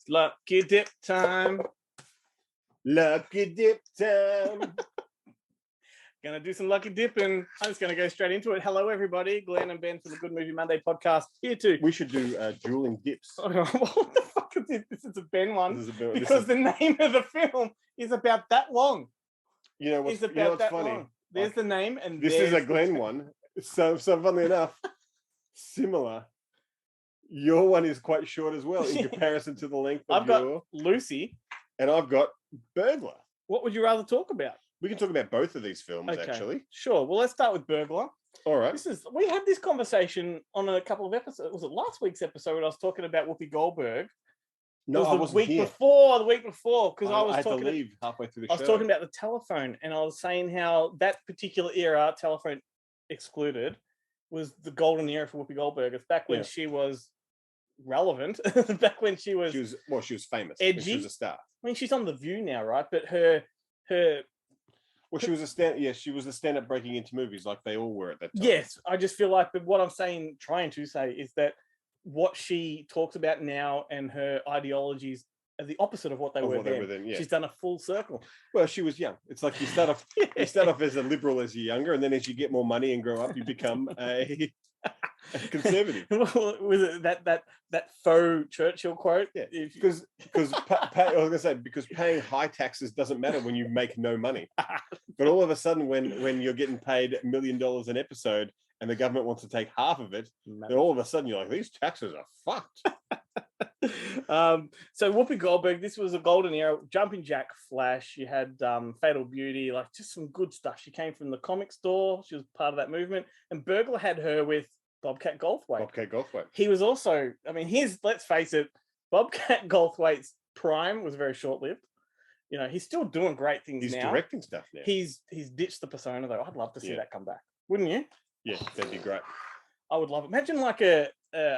Lucky dip time. Lucky dip time. Gonna do some lucky dipping. I'm just gonna go straight into it. Hello, everybody. Glenn and Ben from the Good Movie Monday podcast here too. We should do dueling dips. What the fuck is this? This is a Ben one. Because the name of the film is about that long. You know what's, funny? Long. There's the name, and this is a Glenn one. So funnily enough, similar. Your one is quite short as well in comparison to the length of I've got Lucy, and I've got Burglar. What would you rather talk about? We can talk about both of these films, actually. Sure. Well, let's start with Burglar. All right. We had this conversation on a couple of episodes. Was it last week's episode when I was talking about Whoopi Goldberg? No, it was I wasn't the week before, because I had to leave halfway through the show. I was talking about the telephone, and I was saying how that particular era, telephone excluded, was the golden era for Whoopi Goldberg. It's back when she was relevant. Back when she was famous. Edgy. She was a star. I mean, she's on The View now, right? But her. Well, she was a stand-up breaking into movies like they all were at that time. Yes, I just feel like, but what I'm trying to say is that what she talks about now and her ideologies are the opposite of what they were then. She's done a full circle. Well, she was young. It's like you start off as a liberal as you're younger, and then as you get more money and grow up, you become a conservative. Was it that faux Churchill quote? Yeah, because I was going to say, because paying high taxes doesn't matter when you make no money. But all of a sudden, when you're getting paid $1 million an episode and the government wants to take half of it, then all of a sudden you're like, these taxes are fucked. So Whoopi Goldberg, this was a golden era. Jumping Jack Flash, you had Fatal Beauty, like just some good stuff. She came from the comic store. She was part of that movement. And Burglar had her with Bobcat Goldthwait. He was also, I mean, let's face it, Bobcat Goldthwait's prime was very short-lived. You know, he's still doing great things now. He's directing stuff now. He's ditched the persona, though. I'd love to see that come back. Wouldn't you? Yeah, that'd be great. I would love it. Imagine like a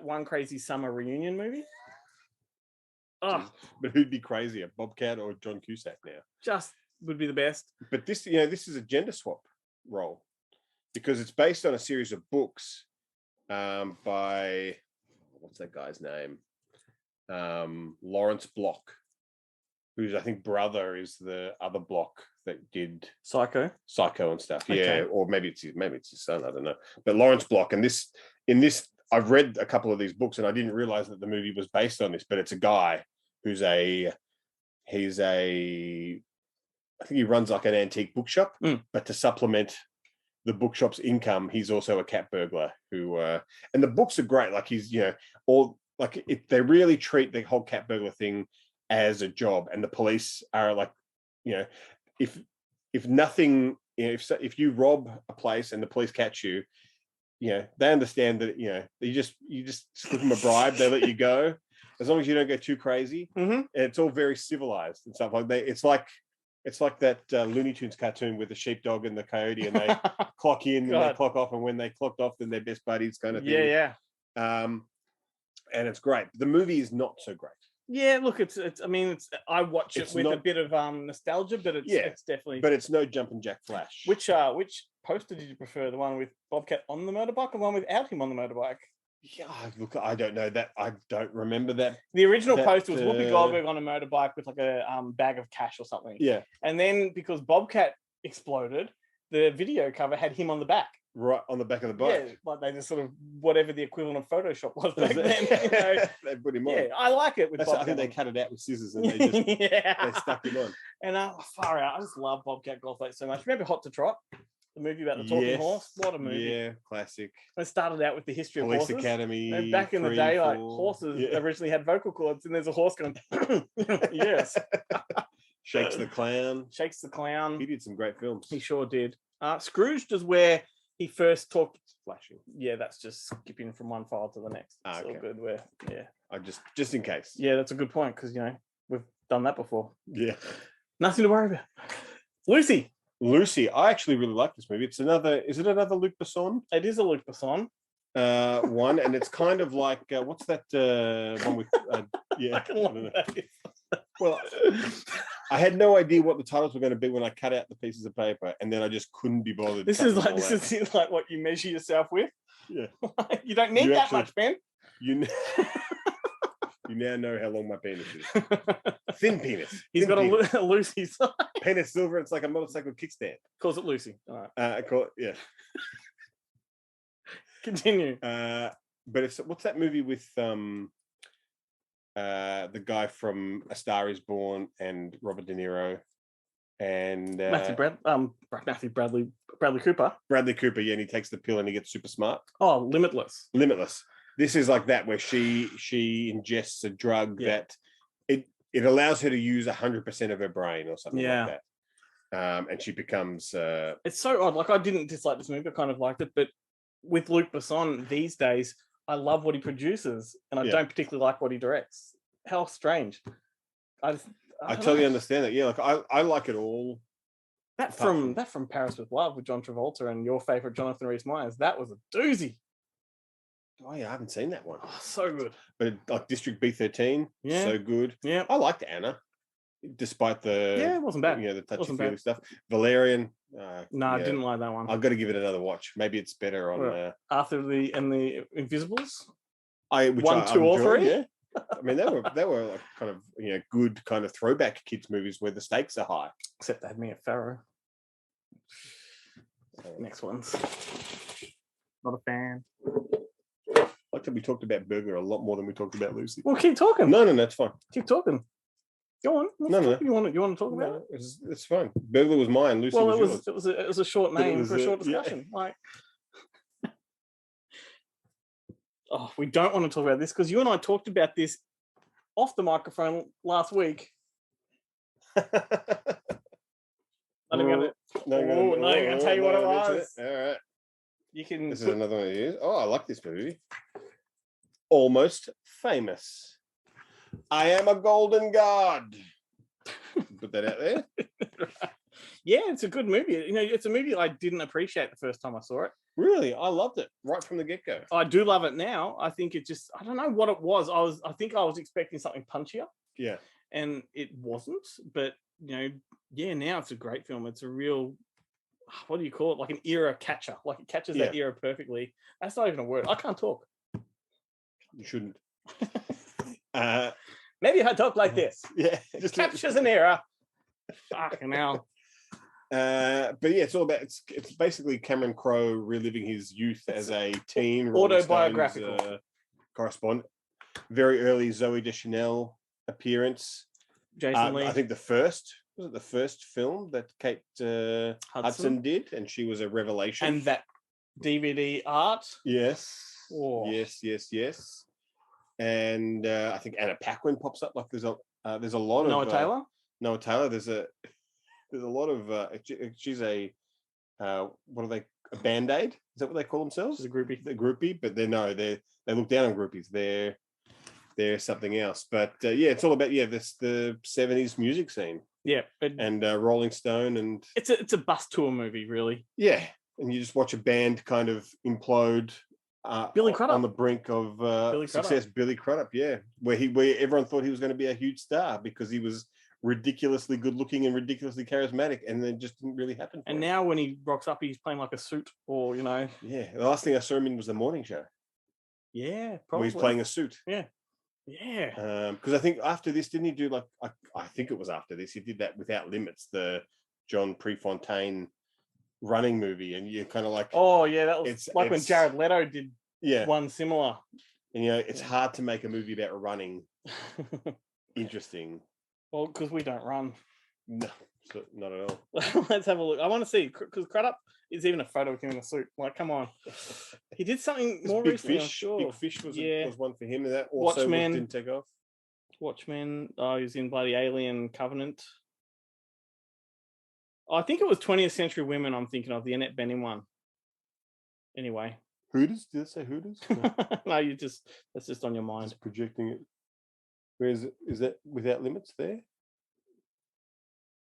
One Crazy Summer reunion movie. Oh, but who'd be crazier, Bobcat or John Cusack now? Just would be the best. But this is a gender swap role because it's based on a series of books by what's that guy's name? Lawrence Block, whose I think brother is the other Block that did Psycho and stuff. Yeah, or maybe it's his son. I don't know. But Lawrence Block, and in this, I've read a couple of these books, and I didn't realize that the movie was based on this. But it's a guy who's I think he runs like an antique bookshop, but to supplement the bookshop's income, he's also a cat burglar who. And the books are great. Like they really treat the whole cat burglar thing as a job, and the police are like, if nothing, if you rob a place and the police catch you, they understand that, you just slip them a bribe, they let you go, as long as you don't go too crazy. Mm-hmm. And it's all very civilized and stuff like that. It's like that Looney Tunes cartoon with the sheepdog and the coyote, and they clock in and they clock off, and when they clocked off, then they're best buddies kind of thing. Yeah. And it's great. The movie is not so great. Yeah, look, I watch it with a bit of nostalgia, but it's definitely. But it's no Jumpin' Jack Flash. Which poster did you prefer? The one with Bobcat on the motorbike, or the one without him on the motorbike? Yeah, look, I don't know that. I don't remember that. The original poster was Whoopi Goldberg on a motorbike with like a bag of cash or something. Yeah. And then because Bobcat exploded, the video cover had him on the back. Right on the back of the bike. Yeah, like they just sort of whatever the equivalent of Photoshop was back then. They put him on. Yeah, I like it. I think they cut it out with scissors and they just they stuck him on. And far out, I just love Bobcat Goldthwait so much. Remember Hot to Trot, the movie about the talking horse? What a movie! Yeah, classic. It started out with the history of Police horses. Academy. And back in the day, like horses originally had vocal cords, and there's a horse going, yes. Shakes the Clown. He did some great films. He sure did. Scrooged is where he first talked. Flashing. Yeah, that's just skipping from one file to the next. It's all good. I just in case. Yeah, that's a good point because we've done that before. Yeah. Nothing to worry about. Lucy, I actually really like this movie. Is it another Luc Besson? It is a Luc Besson. One, and it's kind of like what's that one with I don't know. Well, I had no idea what the titles were going to be when I cut out the pieces of paper, and then I just couldn't be bothered. This is like what you measure yourself with. Yeah, you don't need that much, Ben. You You now know how long my penis is. Thin penis. He's Thin got penis. a Lucy side. Penis silver. It's like a motorcycle kickstand. Calls it Lucy. All right. I call it, yeah. Continue. But it's what's that movie with the guy from A Star Is Born and Robert De Niro and Matthew Bradley Cooper. Bradley Cooper, yeah, and he takes the pill and he gets super smart. Oh, Limitless. Limitless. This is like that where she ingests a drug that it allows her to use 100% of her brain or something like that. And she becomes it's so odd. Like I didn't dislike this movie, I kind of liked it, but with Luc Besson these days, I love what he produces and I don't particularly like what he directs. How strange. I totally understand that. Yeah, like I like it all. That from Paris with Love with John Travolta and your favorite Jonathan Rhys-Meyers, that was a doozy. Oh yeah, I haven't seen that one. Oh, so good. But like District B13, so good. Yeah, I liked Anna, despite the it wasn't bad. The touchy-feely stuff. Valerian. No, I didn't like that one. I've got to give it another watch. Maybe it's better on after the Invisibles. Which 1, 2, or 3. Yeah. I mean, they were like kind of good kind of throwback kids movies where the stakes are high. Except they had Mia Farrow. Next ones. Not a fan. I like that we talked about Burger a lot more than we talked about Lucy. Well, keep talking. No, it's fine. Keep talking. Go on. No. You want to talk about it? It's fine. Burglar was mine. Lucy was yours. It was a short name for a short discussion. Like, we don't want to talk about this because you and I talked about this off the microphone last week. I'm going to tell you what it was. All right. You can. This is another one of yours. Oh, I like this movie. Almost Famous. I am a golden god. Put that out there. Yeah, it's a good movie. It's a movie I didn't appreciate the first time I saw it. Really? I loved it right from the get-go. I do love it now. I think it just, I don't know what it was. I think I was expecting something punchier. Yeah. And it wasn't. But, now it's a great film. It's a real, what do you call it? Like an era catcher. Like it catches that era perfectly. That's not even a word. I can't talk. You shouldn't. Maybe if I talk like this. Yeah. Just captures an era. Fucking hell. But yeah, it's all about it's basically Cameron Crowe reliving his youth as a teen, autobiographical correspondent. Very early Zooey Deschanel appearance. Jason Lee. I think the first film that Kate Hudson did, and she was a revelation. And that DVD art. Yes. Oh. Yes. And I think Anna Paquin pops up. Like there's a lot of Noah Taylor. There's a lot of she's a what are they, a band-aid? Is that what they call themselves? She's a groupie. The groupie, but they look down on groupies. They're something else. But it's all about the 70s music scene. Yeah, and Rolling Stone, and it's a bus tour movie, really. Yeah, and you just watch a band kind of implode. Billy Crudup on the brink of success. Billy Crudup, where everyone thought he was going to be a huge star because he was ridiculously good looking and ridiculously charismatic, and then just didn't really happen. And now when he rocks up, he's playing like a suit, or the last thing I saw him in was The Morning Show. Yeah, probably. Where he's playing a suit. Yeah. Because I think after this, didn't he do like I think it was after this he did that Without Limits, the John Prefontaine running movie, and you're kind of like, oh yeah, that was like when Jared Leto did one similar. And it's hard to make a movie about running interesting. Well, because we don't run. No, not at all. Let's have a look. I want to see, because Crudup is even a photo of him in a suit. Like, come on. He did something more recently. Big Fish was one for him, and that also didn't take off. Watchmen. Oh, he was in bloody Alien Covenant. I think it was 20th Century Women I'm thinking of, the Annette Bening one. Anyway. Hooters? Did it say Hooters? No, that's just on your mind. Just projecting it. Where is it? Is that Without Limits there?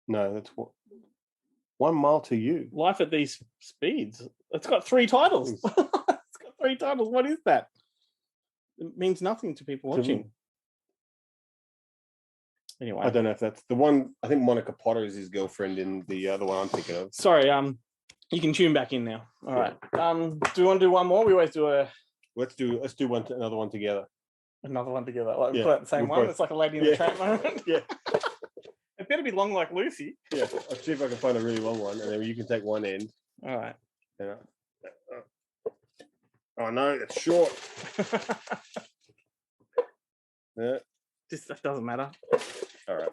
No, that's what. 1 Mile to You. Life at These Speeds. It's got 3 titles. It's got 3 titles. What is that? It means nothing to people watching. Anyway, I don't know if that's the one. I think Monica Potter is his girlfriend in the other one I'm thinking of. Sorry, you can tune back in now. All right. Do you want to do one more? We always do a. Let's do another one together. Another one together. Like we Yeah, put out the same we're one. both- It's like a Lady in yeah. the Tramp moment. Yeah. It better be long like Lucy. Yeah, I'll see if I can find a really long one, and then you can take one end. All right. Oh no, it's short. Yeah. Just that doesn't matter. All right.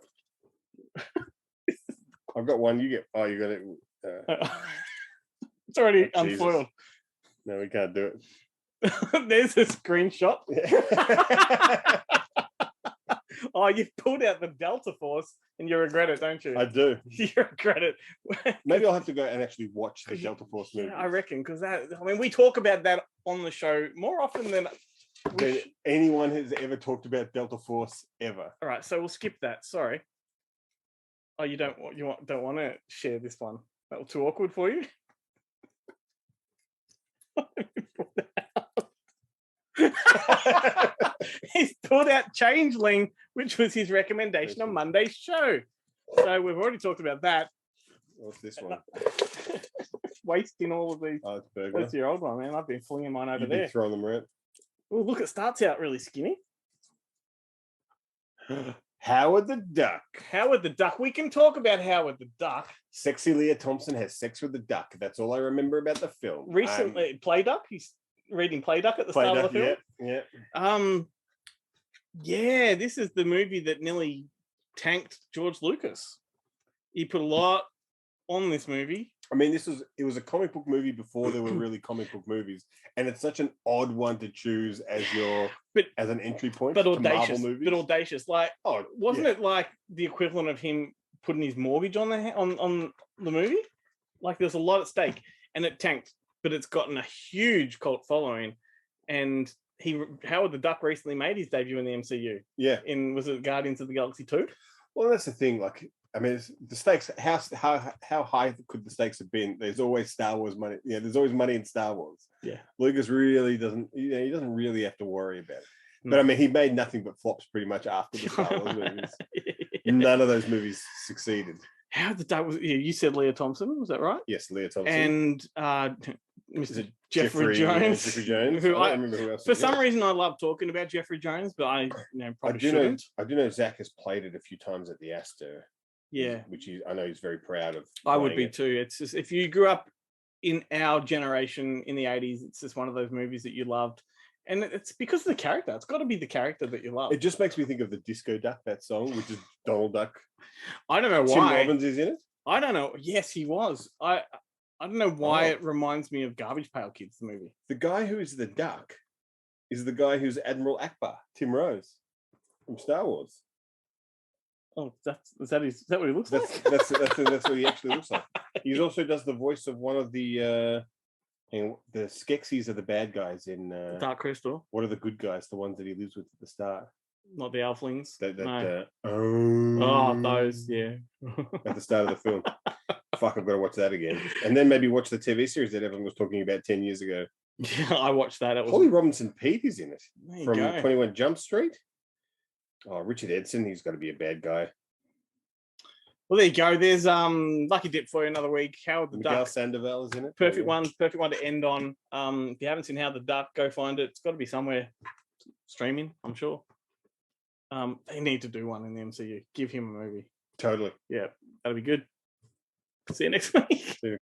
I've got one. You get. Oh, you got it. It's already Oh, Jesus. unfoiled. No, we can't do it. There's a screenshot. Oh, you've pulled out the Delta Force and you regret it, don't you? I do. You regret it. Maybe I'll have to go and actually watch the 'Cause you- Delta Force movie. Yeah, I reckon, because we talk about that on the show more often than Than anyone has ever talked about Delta Force ever. All right, so we'll skip that. Sorry. Oh, don't want to share this one? That was too awkward for you. He's pulled out Changeling, which was his recommendation on Monday's show. So we've already talked about that. What's this one? Wasting all of these. Oh, it's Burglar. That's your old one, man. I've been flinging mine over You've been there. throwing them around. Oh, look, it starts out really skinny. Howard the Duck. Howard the Duck. We can talk about Howard the Duck. Sexy Leah Thompson has sex with the duck. That's all I remember about the film. Recently, Play Duck. He's reading Play Duck at the start of the film. Yeah. Yeah, this is the movie that nearly tanked George Lucas. He put a lot on this movie. I mean, it was a comic book movie before there were really comic book movies, and it's such an odd one to choose as as an entry point but to audacious, Marvel movies. but audacious. Like, wasn't yeah. it like the equivalent of him putting his mortgage on the movie? Like, there's a lot at stake, and it tanked, but it's gotten a huge cult following. And Howard the Duck recently made his debut in the MCU. Yeah, was it Guardians of the Galaxy 2? Well, that's the thing. Like, I mean, the stakes. How high could the stakes have been? There's always Star Wars money. Yeah, there's always money in Star Wars. Yeah, Lucas really doesn't. He doesn't really have to worry about it. But I mean, he made nothing but flops pretty much after the Star Wars movies. None of those movies succeeded. How the Duck was? You said Leah Thompson, was that right? Yes, Leah Thompson and Mr. Jeffrey Jeffrey Jones. Jeffrey Jones. Who I don't remember who else. For some reason, I love talking about Jeffrey Jones, but I probably shouldn't. I do know Zach has played it a few times at the Astor. Yeah, which I know he's very proud of. I would be too. It's just, if you grew up in our generation in the 80s, it's just one of those movies that you loved. And it's because of the character. It's got to be the character that you love. It just makes me think of the Disco Duck, that song, which is Donald Duck. I don't know why. Tim Robbins is in it? I don't know. Yes, he was. I don't know why it reminds me of Garbage Pail Kids, the movie. The guy who is the duck is the guy who's Admiral Akbar, Tim Rose, from Star Wars. Oh, is that what he looks like? That's what he actually looks like. He also does the voice of one of the Skeksis are the bad guys in Dark Crystal. What are the good guys? The ones that he lives with at the start. Not the Elflings. Those, yeah. At the start of the film. Fuck, I've got to watch that again. And then maybe watch the TV series that everyone was talking about 10 years ago. Yeah, I watched that. Holly Robinson Pete is in it. From go. 21 Jump Street. Oh, Richard Edson, he's got to be a bad guy. Well, there you go. There's lucky dip for you another week. Howard the Miguel Duck. Sandoval is in it. Perfect one to end on. If you haven't seen Howard the Duck, go find it. It's got to be somewhere streaming, I'm sure. They need to do one in the MCU. Give him a movie. Totally. Yeah, that'll be good. See you next week. See you.